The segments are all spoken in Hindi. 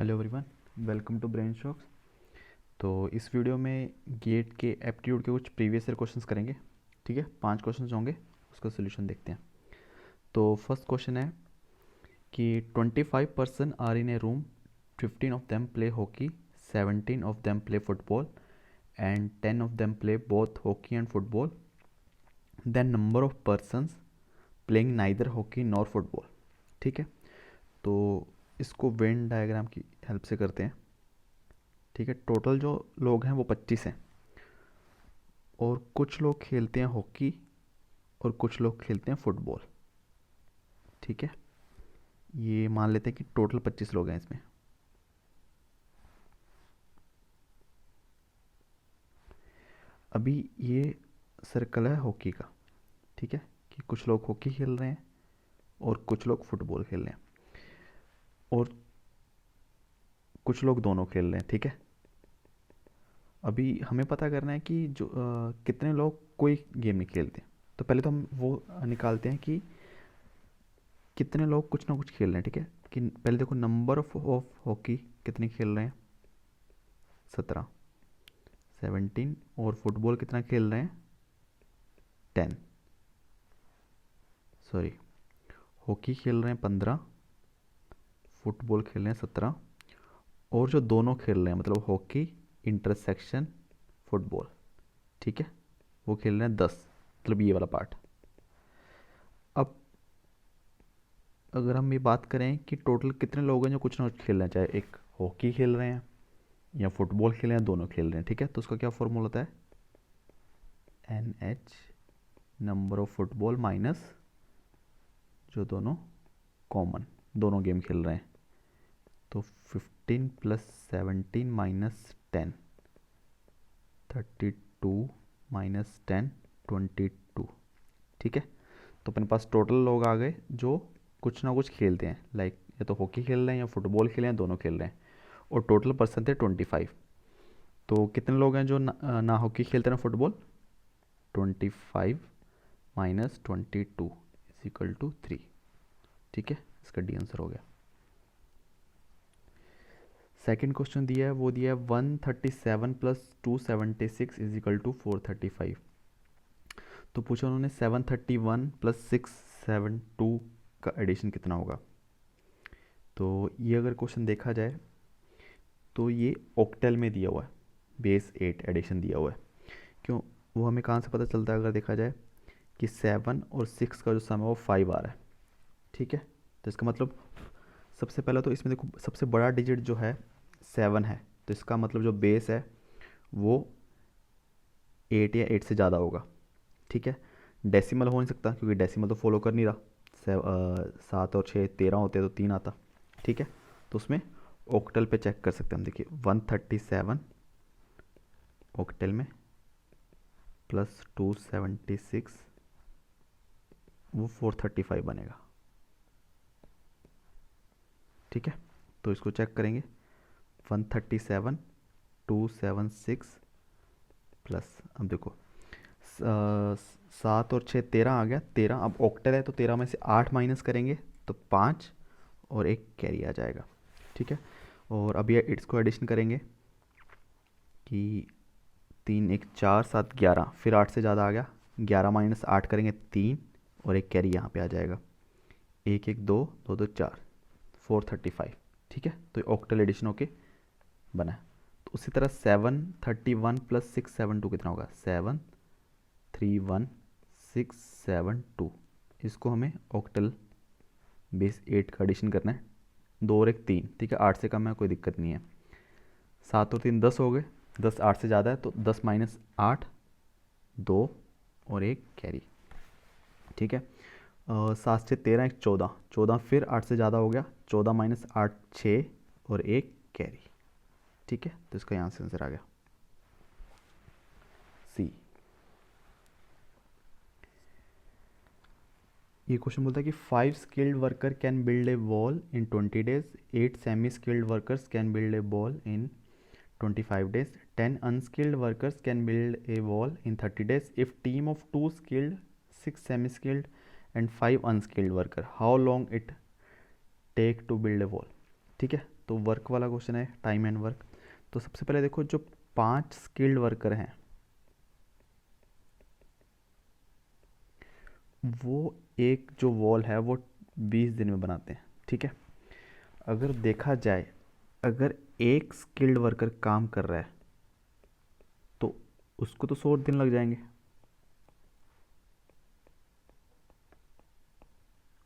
Hello everyone, welcome to brain shocks. तो इस वीडियो में गेट के एप्टीट्यूड के कुछ प्रीवियस ईयर क्वेश्चंस करेंगे। ठीक है, 5 क्वेश्चंस होंगे, उसका सोल्यूशन देखते हैं। तो फर्स्ट क्वेश्चन है कि 25 person are in a room, 15 of them play hockey, 17 of them play football and 10 of them play both hockey and football. Then number of persons playing neither hockey nor football. ठीक है, तो इसको वेन डायग्राम की हेल्प से करते हैं। ठीक है, टोटल जो लोग हैं वो 25 हैं और कुछ लोग खेलते हैं हॉकी और कुछ लोग खेलते हैं फुटबॉल। ठीक है, ये मान लेते हैं कि टोटल 25 लोग हैं इसमें। अभी ये सर्कल है हॉकी का। ठीक है, कि कुछ लोग हॉकी खेल रहे हैं और कुछ लोग फुटबॉल खेल रहे हैं और कुछ लोग दोनों खेल रहे हैं। ठीक है, अभी हमें पता करना है कि जो कितने लोग कोई गेम नहीं खेलते। तो पहले तो हम वो निकालते हैं कि कितने लोग कुछ ना कुछ खेल रहे हैं। ठीक है, कि पहले देखो नंबर ऑफ हॉकी कितने खेल रहे हैं, 17, 17। और फुटबॉल कितना खेल रहे हैं, 10। सॉरी, हॉकी खेल रहे हैं 15, फुटबॉल खेल रहे हैं 17 और जो दोनों खेल रहे हैं मतलब हॉकी इंटरसेक्शन फुटबॉल, ठीक है, वो खेल रहे हैं 10, मतलब ये वाला पार्ट। अब अगर हम ये बात करें कि टोटल कितने लोग हैं जो कुछ ना कुछ खेल रहे हैं, चाहे एक हॉकी खेल रहे हैं या फुटबॉल खेल रहे हैं, दोनों खेल रहे हैं। ठीक है, तो उसका क्या फॉर्मूला होता है, NH number of football minus जो दोनों कॉमन दोनों गेम खेल रहे हैं। तो 15 प्लस 17 माइनस 10, 32 माइनस 10, 22। ठीक है, तो अपने पास टोटल लोग आ गए जो कुछ ना कुछ खेलते हैं, लाइक या तो हॉकी खेल रहे हैं या फुटबॉल खेल रहे हैं, दोनों खेल रहे हैं। और टोटल पर्सन थे 25। तो कितने लोग हैं जो ना हॉकी खेलते हैं ना football, 25 minus 22 is equal to 3। ठीक है, इसका डी आंसर हो गया। सेकेंड क्वेश्चन दिया है, वो दिया है 137 प्लस 276 इज इक्वल टू 435। तो पूछा उन्होंने 731 प्लस 672 का एडिशन कितना होगा। तो ये अगर क्वेश्चन देखा जाए तो ये ऑक्टेल में दिया हुआ है, बेस 8 एडिशन दिया हुआ है। क्यों, वो हमें कहाँ से पता चलता है, अगर देखा जाए कि 7 और 6 का जो सम है वो 5 आ रहा है। ठीक है, तो इसका मतलब सबसे पहला तो इसमें देखो सबसे बड़ा डिजिट जो है 7 है, तो इसका मतलब जो बेस है वो 8 या 8 से ज़्यादा होगा। ठीक है, डेसिमल हो नहीं सकता क्योंकि डेसिमल तो फॉलो कर नहीं रहा। 7 और 6 13 होते तो 3 आता। ठीक है, तो उसमें ऑक्टल पे चेक कर सकते हैं हम। देखिए 137 ऑक्टल में प्लस 276 वो 435 बनेगा। ठीक है, तो इसको चेक करेंगे 137 276 प्लस, अब देखो 7 और 6 13 आ गया, 13। अब ऑक्टल है तो 13 में से 8 माइनस करेंगे तो 5 और एक कैरी आ जाएगा। ठीक है, और अब ये इसको एडिशन करेंगे कि 3 1 4 7 11, फिर 8 से ज़्यादा आ गया, 11 माइनस 8 करेंगे 3 और एक कैरी यहाँ पे आ जाएगा, 1 1 2 2 2 4, 435। ठीक है, तो ये ऑक्टल एडिशन होके बना है। तो उसी तरह 731 प्लस 672 कितना होगा, 731 672। इसको हमें ऑक्टल बेस 8 का एडिशन करना है, 2 और 1 3। ठीक है, 8 से कम है कोई दिक्कत नहीं है। 7 और 3 10 हो गए, 10 8 से ज़्यादा है तो 10 माइनस 8 2 और एक कैरी। ठीक है, 7 से 13 एक 14, 14 फिर 8 से ज़्यादा हो गया, 14 माइनस 8 6 और एक कैरी। ठीक है, तो इसका यहाँ से आंसर आ गया सी। ये क्वेश्चन बोलता है कि 5 skilled worker can build a wall in 20 days, 8 semi skilled workers can build a wall in 25 days, 10 unskilled workers can build a wall in 30 days. If team of 2 skilled, 6 semi-skilled and 5 unskilled worker, how long it take to build a wall? ठीक है, तो वर्क वाला क्वेश्चन है, टाइम एंड वर्क। तो सबसे पहले देखो, जो 5 स्किल्ड वर्कर हैं वो एक जो वॉल है वो 20 दिन में बनाते हैं। ठीक है, अगर देखा जाए, अगर एक स्किल्ड वर्कर काम कर रहा है तो उसको तो 100 दिन लग जाएंगे,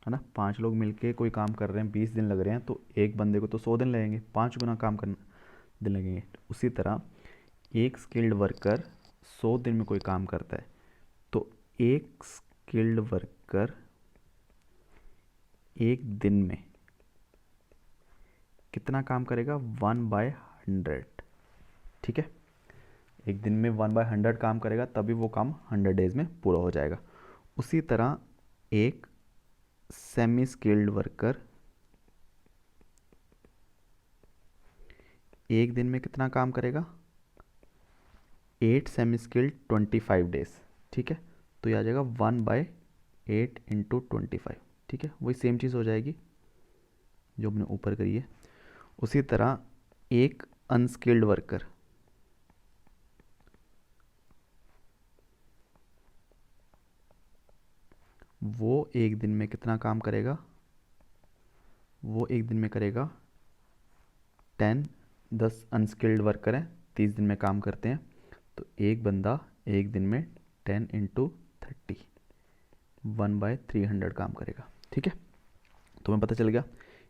है ना। 5 लोग मिलके कोई काम कर रहे हैं, 20 दिन लग रहे हैं, तो एक बंदे को तो 100 दिन लगेंगे, 5 गुना काम करना दिन लगेंगे। उसी तरह एक स्किल्ड वर्कर 100 दिन में कोई काम करता है तो एक स्किल्ड वर्कर एक दिन में कितना काम करेगा, 1/100। ठीक है, एक दिन में 1/100 काम करेगा, तभी वो काम 100 डेज में पूरा हो जाएगा। उसी तरह एक सेमी स्किल्ड वर्कर एक दिन में कितना काम करेगा, 8 सेमी स्किल्ड 25 डेज। ठीक है, तो ये आ जाएगा 1/8 इंटू 25। ठीक है, वही सेम चीज़ हो जाएगी जो हमने ऊपर करी है। उसी तरह एक अनस्किल्ड वर्कर वो एक दिन में कितना काम करेगा, वो एक दिन में करेगा 10 अनस्किल्ड वर्कर हैं, 30 दिन में काम करते हैं, तो एक बंदा एक दिन में 10 इंटू 30 1/300 काम करेगा। ठीक है, तो हमें पता चल गया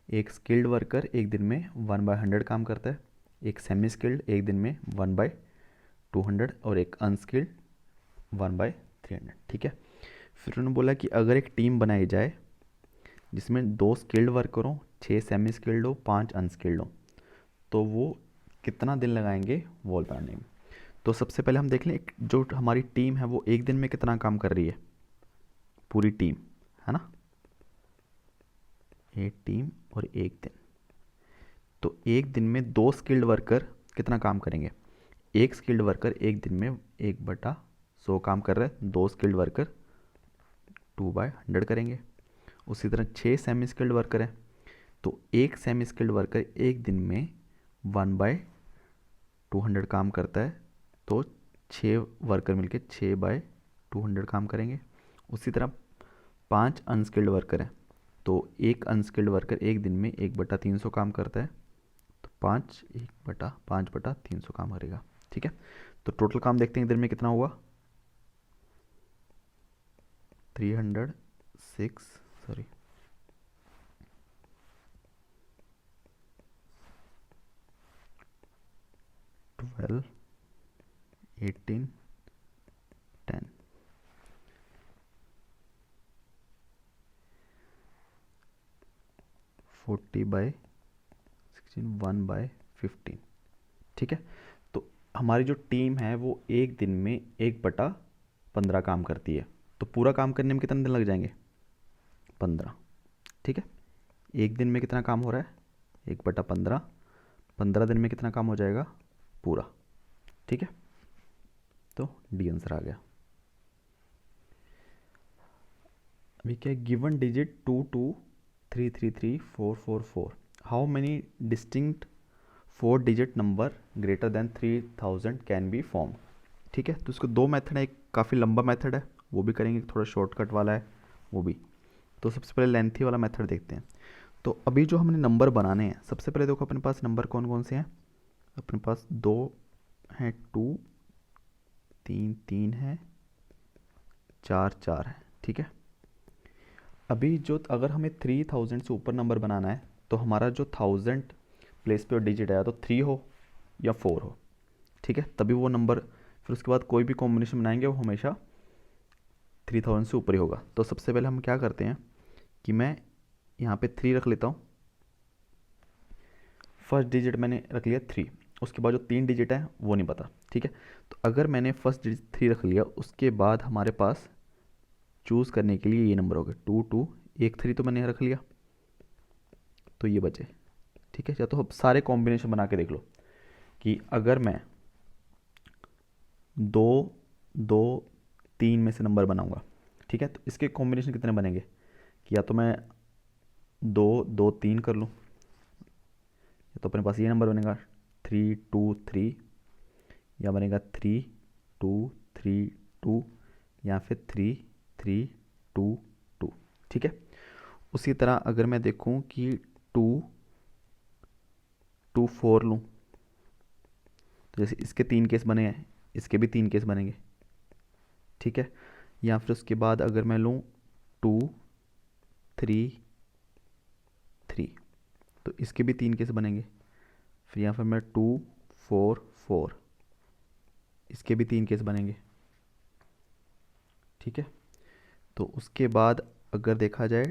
एक स्किल्ड वर्कर एक दिन में 1/100 काम करता है, एक सेमी स्किल्ड एक दिन में 1/200 और एक अनस्किल्ड 1/300। ठीक है, फिर उन्होंने बोला कि अगर एक टीम बनाई जाए जिसमें 2 स्किल्ड वर्कर हो, 6 सेमी स्किल्ड हो, 5 अनस्किल्ड हो, तो वो कितना दिन लगाएंगे वॉल बनाने में। तो सबसे पहले हम देख लें, जो हमारी टीम है वो एक दिन में कितना काम कर रही है, पूरी टीम, है ना, एक टीम और एक दिन। तो एक दिन में 2 स्किल्ड वर्कर कितना काम करेंगे, एक स्किल्ड वर्कर एक दिन में 1/100 काम कर रहा है, 2 स्किल्ड वर्कर 2/100 करेंगे। उसी तरह 6 सेमी स्किल्ड वर्कर हैं, तो एक सेमी स्किल्ड वर्कर एक दिन में 1/200 काम करता है, तो 6 वर्कर मिलके 6/200 काम करेंगे। उसी तरह 5 अनस्किल्ड वर्कर हैं, तो एक अनस्किल्ड वर्कर एक दिन में 1/300 काम करता है, तो 1/5/300 काम करेगा। ठीक है, तो टोटल काम देखते हैं दिन में कितना हुआ, 306 सॉरी 12 18 10 40/16 1/15। ठीक है, तो हमारी जो टीम है वो एक दिन में 1/15 काम करती है, तो पूरा काम करने में कितने दिन लग जाएंगे, 15। ठीक है, एक दिन में कितना काम हो रहा है, 1/15, 15 दिन में कितना काम हो जाएगा पूरा। ठीक है, तो डी आंसर आ गया। अभी क्या, given digit 22333 444, how many distinct 4 digit number greater than 3000 can be form. ठीक है, तो इसको 2 मेथड है, एक काफ़ी लंबा मेथड है वो भी करेंगे, थोड़ा शॉर्टकट वाला है वो भी। तो सबसे पहले लेंथी वाला मेथड देखते हैं। तो अभी जो हमने नंबर बनाने हैं, सबसे पहले देखो अपने पास नंबर कौन कौन से हैं, अपने पास 2 हैं, 2 3 3 है, 4 4 है। ठीक है, अभी जो अगर हमें 3000 से ऊपर नंबर बनाना है तो हमारा जो 1000 प्लेस पे डिजिट आया तो 3 हो या 4 हो। ठीक है, तभी वो नंबर, फिर उसके बाद कोई भी कॉम्बिनेशन बनाएंगे वो हमेशा 3000 से ऊपर ही होगा। तो सबसे पहले हम क्या करते हैं कि मैं यहाँ पे 3 रख लेता हूँ, फर्स्ट डिजिट मैंने रख लिया 3, उसके बाद जो 3 डिजिट है वो नहीं पता। ठीक है, तो अगर मैंने फर्स्ट डिजिट 3 रख लिया, उसके बाद हमारे पास चूज़ करने के लिए ये नंबर हो गए 2 2, एक 3 तो मैंने रख लिया, तो ये बचे। ठीक है, या तो अब सारे कॉम्बिनेशन बना के देख लो कि अगर मैं 2 2 3 में से नंबर बनाऊंगा, ठीक है, तो इसके कॉम्बिनेशन कितने बनेंगे, कि या तो मैं 2 2 3 कर लूँ, तो अपने पास ये नंबर बनेगा 323, या बनेगा 3232, या फिर 3322। ठीक है। उसी तरह अगर मैं देखूं कि 224 लूँ, तो जैसे इसके 3 केस बने हैं, इसके भी 3 केस बनेंगे। ठीक है। या फिर उसके बाद अगर मैं लूँ 233, तो इसके भी 3 केस बनेंगे। फिर यहाँ पर मैं 244, इसके भी 3 केस बनेंगे। ठीक है। तो उसके बाद अगर देखा जाए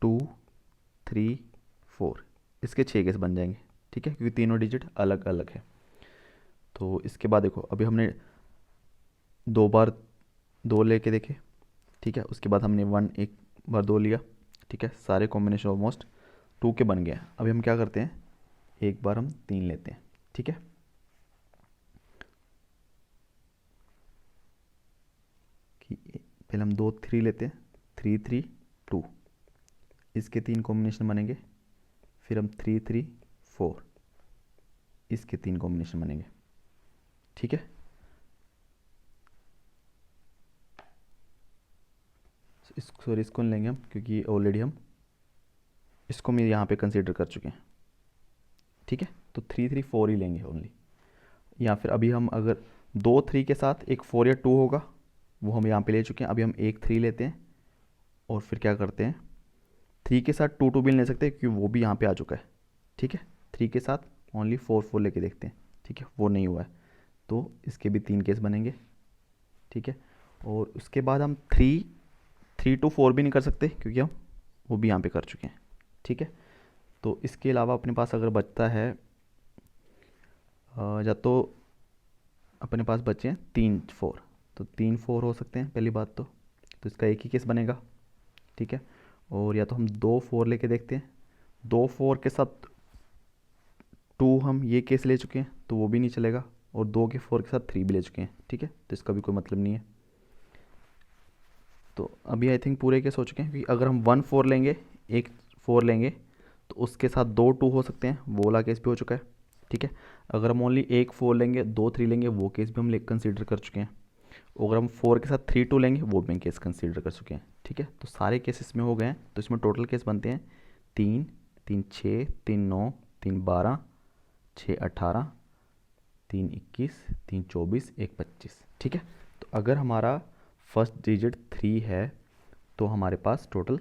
234, इसके 6 केस बन जाएंगे। ठीक है, क्योंकि तीनों डिजिट अलग अलग है। तो इसके बाद देखो, अभी हमने 2 बार 2 लेके देखे। ठीक है। उसके बाद हमने 1 एक बार 2 लिया। ठीक है। सारे कॉम्बिनेशन ऑलमोस्ट 2 के बन गए। अभी हम क्या करते हैं, एक बार हम 3 लेते हैं। ठीक है। कि पहले हम 2 3 लेते हैं, 332, इसके 3 कॉम्बिनेशन बनेंगे। फिर हम 334, इसके 3 कॉम्बिनेशन बनेंगे। ठीक है। सॉरी, इसको नहीं लेंगे हम, क्योंकि ऑलरेडी हम इसको हम यहाँ पे कंसीडर कर चुके हैं। ठीक है। तो 334 ही लेंगे ओनली। या फिर अभी हम अगर 2 3 के साथ एक 4 या 2 होगा, वो हम यहाँ पे ले चुके हैं। अभी हम एक 3 लेते हैं और फिर क्या करते हैं, 3 के साथ 2 2 भी नहीं ले सकते, क्योंकि वो भी यहाँ पे आ चुका है। ठीक है। 3 के साथ ओनली 4 4 लेके देखते हैं। ठीक है, वो नहीं हुआ है, तो इसके भी 3 केस बनेंगे। ठीक है। और उसके बाद हम 3 to 4 भी नहीं कर सकते, क्योंकि हम वो भी यहाँ पे कर चुके हैं। ठीक है। तो इसके अलावा अपने पास अगर बचता है, या तो अपने पास बचे हैं 3 4, तो 3 4 हो सकते हैं पहली बात तो इसका एक ही केस बनेगा। ठीक है। और या तो हम 2 4 लेके देखते हैं। 2 4 के साथ 2 हम ये केस ले चुके हैं, तो वो भी नहीं चलेगा। और 2 के 4 के साथ 3 भी ले चुके हैं। ठीक है। तो इसका भी कोई मतलब नहीं है। तो अभी आई थिंक पूरे केस हो चुके हैं, क्योंकि अगर हम 1 4 लेंगे, एक 4 लेंगे, तो उसके साथ 2 2 हो सकते हैं, वो वाला केस भी हो चुका है। ठीक है। अगर हम ओनली एक 4 लेंगे, 2 3 लेंगे, वो केस भी हम ले कंसिडर कर चुके हैं। अगर हम 4 के साथ 3 2 लेंगे, वो भी केस कंसिडर कर चुके हैं। ठीक है। तो सारे केस इसमें हो गए हैं। तो इसमें टोटल केस बनते हैं 3 3 6 3 9 3 12 6 18 3 21 3 24 1 25। ठीक है। तो अगर हमारा फर्स्ट डिजिट 3 है, तो हमारे पास टोटल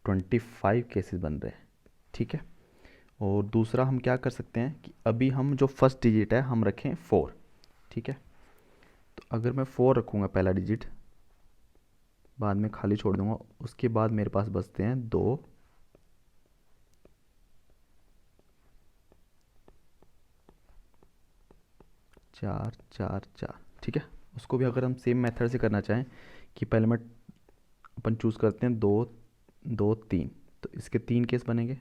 25 केसेस बन रहे हैं। ठीक है। और दूसरा हम क्या कर सकते हैं कि अभी हम जो फर्स्ट डिजिट है हम रखें 4। ठीक है। तो अगर मैं 4 रखूँगा पहला डिजिट, बाद में खाली छोड़ दूंगा, उसके बाद मेरे पास बचते हैं 2 4 4 4। ठीक है। उसको भी अगर हम सेम मेथड से करना चाहें, कि पहले मैं अपन चूज़ करते हैं 2 2 3, तो इसके 3 केस बनेंगे।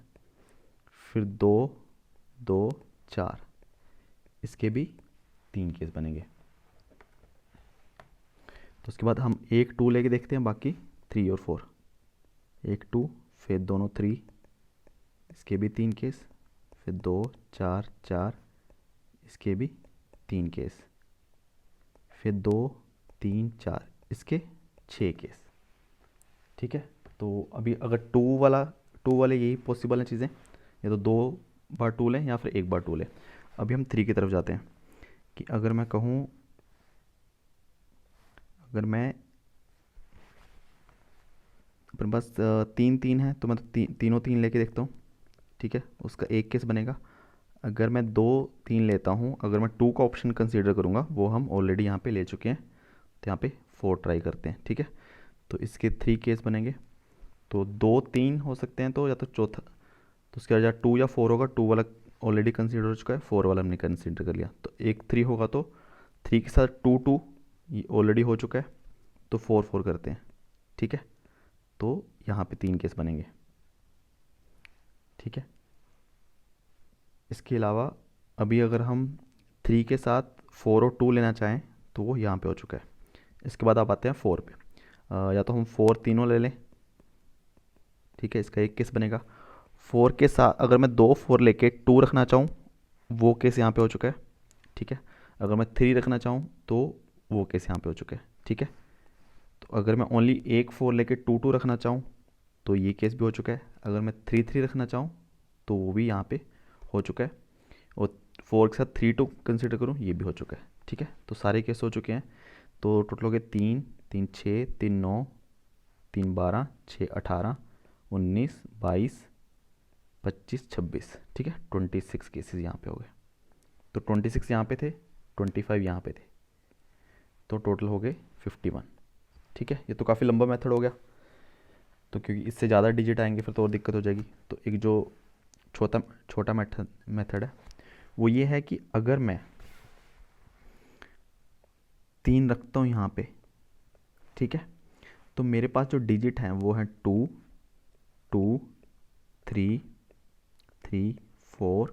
फिर 2 2 4, इसके भी 3 केस बनेंगे। तो उसके बाद हम एक 2 लेके देखते हैं, बाकी 3 और 4। एक 2, फिर दोनों 3, इसके भी 3 केस। फिर 2 4 4, इसके भी 3 केस। फिर 2 3 4, इसके 6 केस। ठीक है। तो अभी अगर 2 वाले यही पॉसिबल हैं चीज़ें, या तो 2 बार 2 लें या फिर एक बार 2 लें। अभी हम 3 की तरफ जाते हैं, कि अगर मैं कहूँ, अगर मैं अपने पास 3 3 है, तो मैं तो तीनों 3 लेके देखता हूँ। ठीक है। उसका एक केस बनेगा। अगर मैं 2 3 लेता हूँ, अगर मैं 2 का ऑप्शन कंसीडर करूँगा, वो हम ऑलरेडी यहाँ पे ले चुके हैं, तो यहाँ पे 4 ट्राई करते हैं। ठीक है। तो इसके 3 केस बनेंगे। तो 2 3 हो सकते हैं, तो या तो चौथा, तो उसके बाद 2 या 4 होगा। 2 वाला ऑलरेडी कंसीडर हो चुका है, 4 वाला हमने कंसीडर कर लिया। तो एक 3 होगा, तो 3 के साथ 2 2 ये ऑलरेडी हो चुका है, तो 4 4 करते हैं। ठीक है। तो यहाँ पे 3 केस बनेंगे। ठीक है। इसके अलावा अभी अगर हम 3 के साथ 4 और 2 लेना चाहें, तो वो यहाँ पे हो चुका है। इसके बाद आप आते हैं 4 पे। या तो हम 4 तीनों ले लें। ठीक है। इसका एक केस बनेगा। 4 के साथ अगर मैं 2 4 लेके 2 रखना चाहूँ, वो केस यहाँ पे हो चुका है, ठीक है। अगर मैं 3 रखना चाहूँ तो वो केस यहाँ पे हो चुका है, ठीक है। तो अगर मैं ओनली एक 4 लेके 2 2 रखना चाहूँ तो ये केस भी हो चुका है। अगर मैं 3 3 रखना चाहूँ तो वो भी यहाँ पे हो चुका है। और 4 के साथ 3 2 कंसिडर करूँ, ये भी हो चुका है, ठीक है। तो सारे केस हो चुके हैं। तो टोटल हो गए 3 3 6 3 9 3 12 6 18 19 22 25 26, ठीक है। 26 केसेस यहाँ पे हो गए। तो 26 यहाँ पे थे, 25 यहाँ पे थे, तो टोटल हो गए 51, ठीक है। ये तो काफ़ी लंबा मेथड हो गया, तो क्योंकि इससे ज़्यादा डिजिट आएंगे फिर तो और दिक्कत हो जाएगी। तो एक जो छोटा छोटा मेथड है वो ये है कि अगर मैं 3 रखता हूँ यहाँ पे, ठीक है, तो मेरे पास जो डिजिट हैं वो हैं 2 2 3 3 4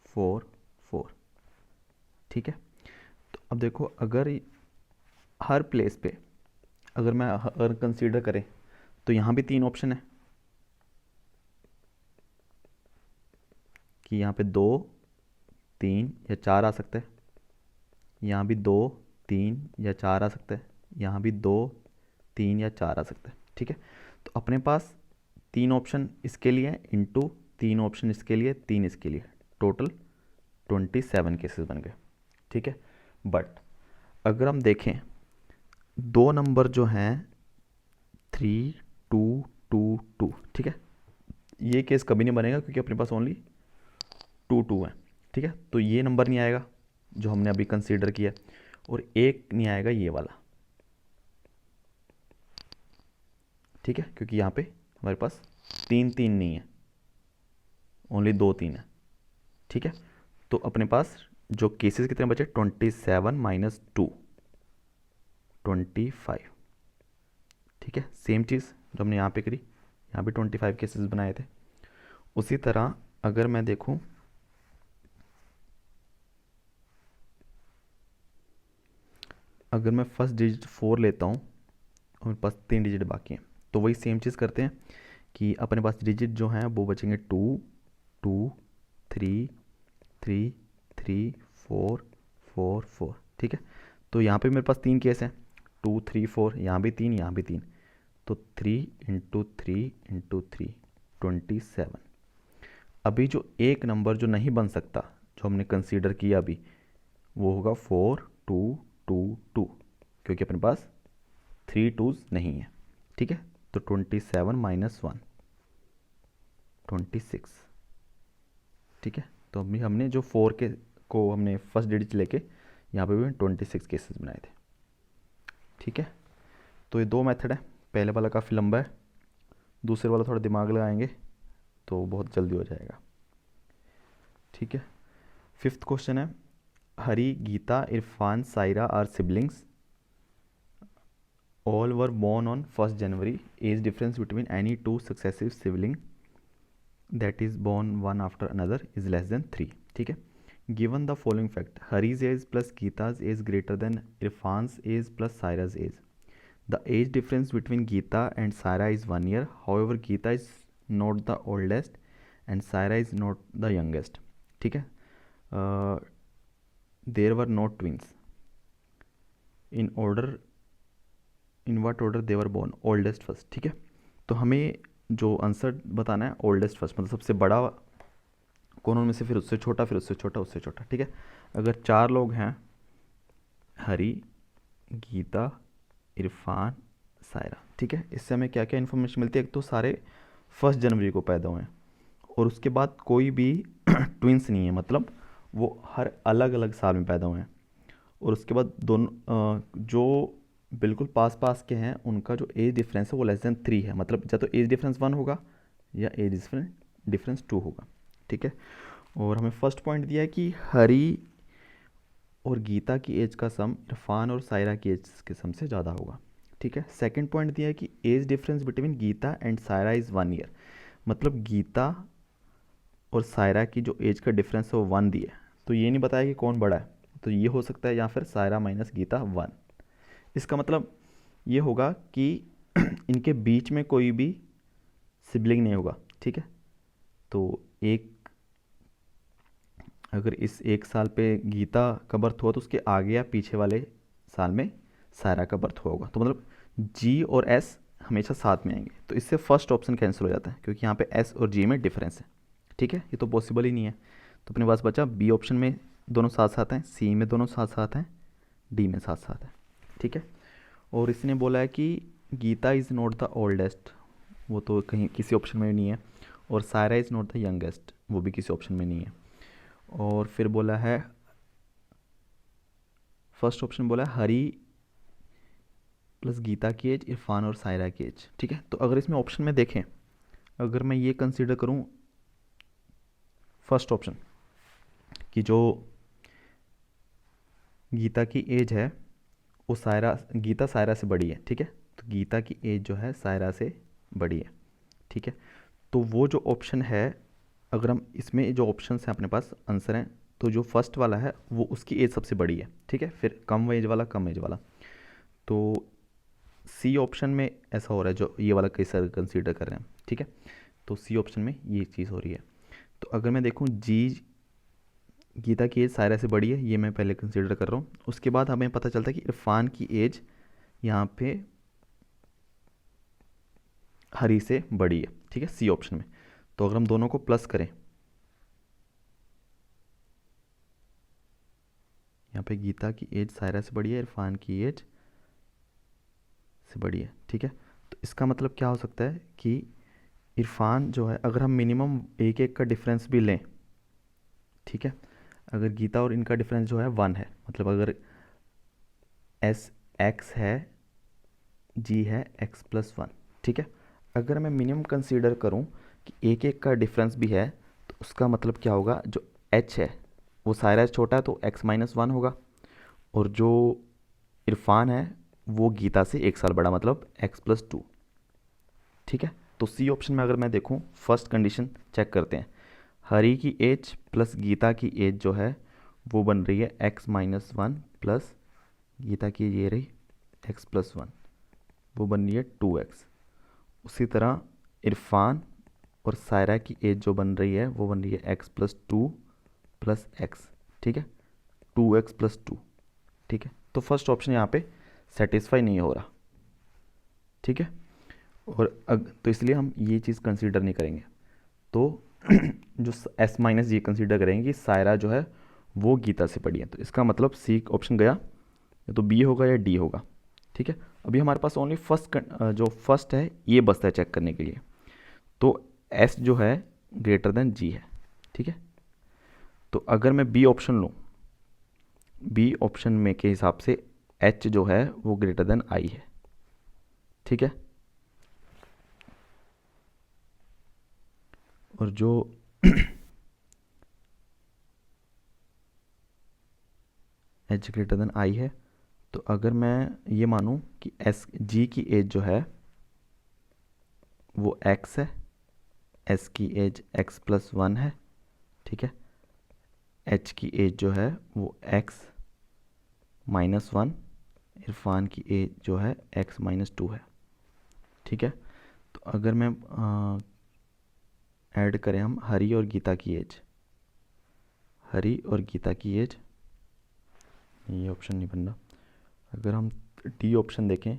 4 4, ठीक है। तो अब देखो, अगर हर प्लेस पे अगर कंसीडर करें तो यहाँ भी 3 ऑप्शन है कि यहाँ पे 2 3 या 4 आ सकता है, यहाँ भी 2 3 या 4 आ सकता है, यहाँ भी 2 3 या 4 आ सकता है, ठीक है। तो अपने पास 3 ऑप्शन इसके लिए इंटू 3 ऑप्शन इसके लिए, 3 इसके लिए, टोटल 27 केसेस बन गए, ठीक है। बट अगर हम देखें, 2 नंबर जो हैं 3 2 2 2, ठीक है, ये केस कभी नहीं बनेगा क्योंकि अपने पास ओनली 2 2 है, ठीक है। तो ये नंबर नहीं आएगा जो हमने अभी कंसीडर किया, और एक नहीं आएगा ये वाला, ठीक है, क्योंकि यहाँ पे हमारे पास 3 3 नहीं है, ओनली 2 3 है, ठीक है। तो अपने पास जो केसेस कितने बचे, 27 माइनस 2 25, ठीक है। सेम चीज़ जो हमने यहाँ पे करी, यहाँ भी 25 केसेस बनाए थे। उसी तरह अगर मैं देखूँ, अगर मैं फर्स्ट डिजिट 4 लेता हूँ और मेरे पास 3 डिजिट बाकी हैं, तो वही सेम चीज़ करते हैं कि अपने पास डिजिट जो हैं वो बचेंगे 2 2 3 3 3 4 4 4, ठीक है। तो यहाँ पे मेरे पास 3 केस हैं, 2 3 4, यहाँ भी 3 यहाँ भी 3, तो 3 इंटू 3 इंटू 3 27। अभी जो एक नंबर जो नहीं बन सकता, जो हमने कंसीडर किया अभी, वो होगा 4 2 2 2, क्योंकि अपने पास 3 2s नहीं है, ठीक है। तो 27 माइनस 1 26, ठीक है। तो अभी हमने जो 4 के को हमने फर्स्ट डिजिट लेके यहाँ पे भी 26 केसेस बनाए थे, ठीक है। तो ये 2 मेथड है, पहले वाला काफ़ी लंबा है, दूसरे वाला थोड़ा दिमाग लगाएंगे तो बहुत जल्दी हो जाएगा, ठीक है। 5th क्वेश्चन है, Hari, Gita, Irfan, Saira are siblings, all were born on 1st January. Age difference between any two successive sibling that is born one after another is less than 3, ठीक है। Given the following fact, Hari's age plus Geeta's age greater than Irfan's age plus Saira's age. The age difference between Geeta and Saira is 1 year. However, Geeta is not the oldest and Saira is not the youngest, ठीक है। There were no twins. In what order they were born, oldest first, ठीक है। तो हमें जो आंसर बताना है ओल्डेस्ट फर्स्ट, मतलब सबसे बड़ा कौन उनमें से, फिर उससे छोटा, फिर उससे छोटा, उससे छोटा, ठीक है। अगर 4 लोग हैं, हरी, गीता, इरफान, सायरा, ठीक है, इससे हमें क्या क्या इन्फॉर्मेशन मिलती है। एक तो सारे 1 जनवरी को पैदा हुए हैं, और उसके बाद कोई भी ट्विंस नहीं है, मतलब वो हर अलग अलग साल में पैदा हुए हैं। और उसके बाद दोनों जो बिल्कुल पास पास के हैं उनका जो एज डिफरेंस है वो लेस देन 3 है, मतलब या तो एज डिफरेंस 1 होगा या एज डिफरेंस 2 होगा, ठीक है। और हमें फर्स्ट पॉइंट दिया है कि हरी और गीता की एज का सम इरफान और सायरा की एज के सम से ज़्यादा होगा, ठीक है। सेकंड पॉइंट दिया है कि age difference between Geeta and Saira is 1 year, मतलब गीता और सायरा की जो एज का डिफरेंस है वो 1 दिया है। तो ये नहीं बताया कि कौन बड़ा है, तो ये हो सकता है या फिर सायरा माइनस गीता 1। इसका मतलब ये होगा कि इनके बीच में कोई भी सिबलिंग नहीं होगा, ठीक है। तो अगर इस एक साल पे गीता का बर्थ हुआ तो उसके आगे या पीछे वाले साल में सायरा का बर्थ हुआ होगा। तो मतलब जी और एस हमेशा साथ में आएंगे, तो इससे फर्स्ट ऑप्शन कैंसिल हो जाता है क्योंकि यहाँ पे एस और जी में डिफरेंस है। ठीक है, ये तो पॉसिबल ही नहीं है। तो अपने पास बचा बी ऑप्शन में दोनों साथ साथ हैं, सी में दोनों साथ साथ हैं, डी में साथ साथ है। ठीक है, और इसने बोला है कि Geeta is not the oldest, वो तो कहीं किसी ऑप्शन में नहीं है, और Saira is not the youngest, वो भी किसी ऑप्शन में नहीं है। और फिर बोला है फर्स्ट ऑप्शन बोला है हरी प्लस गीता की एज, इरफान और सायरा की एज। ठीक है, तो अगर इसमें ऑप्शन में देखें, अगर मैं ये कंसीडर करूं फर्स्ट ऑप्शन कि जो गीता की एज है वो गीता सायरा से बड़ी है। ठीक है, तो गीता की एज जो है सायरा से बड़ी है। ठीक है, तो वो जो ऑप्शन है, अगर हम इसमें जो ऑप्शन हैं अपने पास आंसर हैं, तो जो फर्स्ट वाला है वो उसकी एज सबसे बड़ी है। ठीक है, फिर कम एज वाला कम एज वाला, तो सी ऑप्शन में ऐसा हो रहा है, जो ये वाला केस कंसीडर कर रहे हैं। ठीक है, तो सी ऑप्शन में ये चीज़ हो रही है। तो अगर मैं देखूँ जी गीता की एज सायरा से बड़ी है, ये मैं पहले कंसीडर कर रहा हूँ। उसके बाद हमें पता चलता है कि इरफान की एज यहाँ पे हरी से बड़ी है। ठीक है, सी ऑप्शन में। तो अगर हम दोनों को प्लस करें, यहाँ पे गीता की एज सायरा से बड़ी है, इरफान की एज से बड़ी है। ठीक है, तो इसका मतलब क्या हो सकता है कि इरफान जो है, अगर हम मिनिमम एक एक का डिफरेंस भी लें, ठीक है, अगर गीता और इनका डिफरेंस जो है 1 है, मतलब अगर एस एक्स है, जी है x+1। ठीक है, अगर मैं मिनिमम कंसीडर करूं कि एक एक का डिफरेंस भी है, तो उसका मतलब क्या होगा, जो h है वो सायरा से छोटा है तो x-1 होगा, और जो इरफान है वो गीता से एक साल बड़ा, मतलब x+2। ठीक है, तो सी ऑप्शन में अगर मैं देखूं, फर्स्ट कंडीशन चेक करते हैं, हरी की एज प्लस गीता की एज जो है वो बन रही है x-1 प्लस गीता की ये रही x+1, वो बन रही है 2x। उसी तरह इरफान और सायरा की एज जो बन रही है वो बन रही है x+2 प्लस एक्स। ठीक है, 2x+2। ठीक है, तो फर्स्ट ऑप्शन यहाँ पे सेटिस्फाई नहीं हो रहा। ठीक है, और तो इसलिए हम ये चीज़ कंसीडर नहीं करेंगे। तो जो S- ये कंसीडर करेंगे कि सायरा जो है वो गीता से बड़ी है, तो इसका मतलब सी ऑप्शन गया, या तो बी होगा या डी होगा। ठीक है, अभी हमारे पास ओनली जो फर्स्ट है ये बचता है चेक करने के लिए, तो एस जो है ग्रेटर देन जी है। ठीक है, तो अगर मैं बी ऑप्शन लूँ, बी ऑप्शन में के हिसाब से एच जो है वो ग्रेटर देन आई है। ठीक है, और जो एच ग्रेटर देन आई है, तो अगर मैं ये मानूं कि एस जी की एज जो है वो एक्स है, एस की एज x+1 है। ठीक है, एच की एज जो है वो x-1, इरफान की एज जो है x-2 है। ठीक है, तो अगर मैं ऐड करें हम हरी और गीता की एज, हरी और गीता की एज, ये ऑप्शन नहीं बन रहा। अगर हम डी ऑप्शन देखें,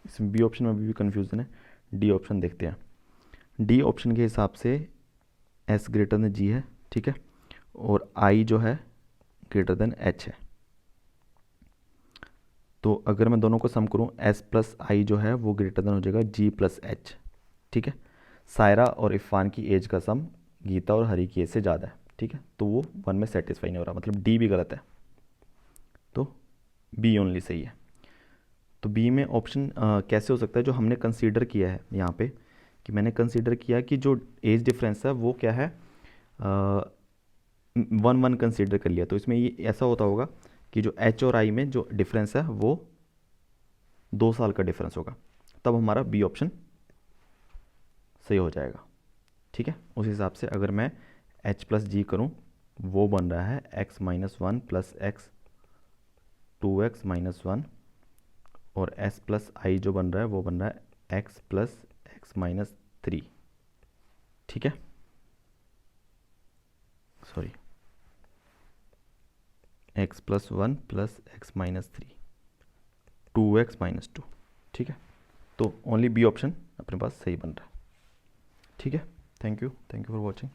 इसमें बी ऑप्शन में अभी भी कन्फ्यूज़न है, डी ऑप्शन देखते हैं। डी ऑप्शन के हिसाब से एस ग्रेटर देन जी है। ठीक है, और आई जो है ग्रेटर देन एच है। तो अगर मैं दोनों को सम करूँ, एस प्लस आई जो है वो ग्रेटर देन हो जाएगा जी प्लस एच। ठीक है, सायरा और इरफान की एज का सम गीता और हरी की एज से ज़्यादा है। ठीक है, तो वो 1 में सेटिस्फाई नहीं हो रहा, मतलब डी भी गलत है, तो बी ओनली सही है। तो बी में ऑप्शन कैसे हो सकता है, जो हमने कंसीडर किया है यहाँ पे, कि मैंने कंसीडर किया कि जो एज डिफरेंस है वो क्या है, 1-1 कंसीडर कर लिया, तो इसमें ये ऐसा होता होगा कि जो एच और आई में जो डिफरेंस है वो 2 साल का डिफरेंस होगा, तब हमारा बी ऑप्शन सही हो जाएगा। ठीक है, उस हिसाब से अगर मैं एच प्लस जी करूँ, वो बन रहा है x-1 प्लस एक्स 2x-1, और s प्लस आई जो बन रहा है वो बन रहा है x प्लस x-3 3, ठीक है, sorry x plus 1 plus x minus 3, 2x minus 2, ठीक है। तो ओनली बी ऑप्शन अपने पास सही बन रहा है, ठीक है। Thank you for watching.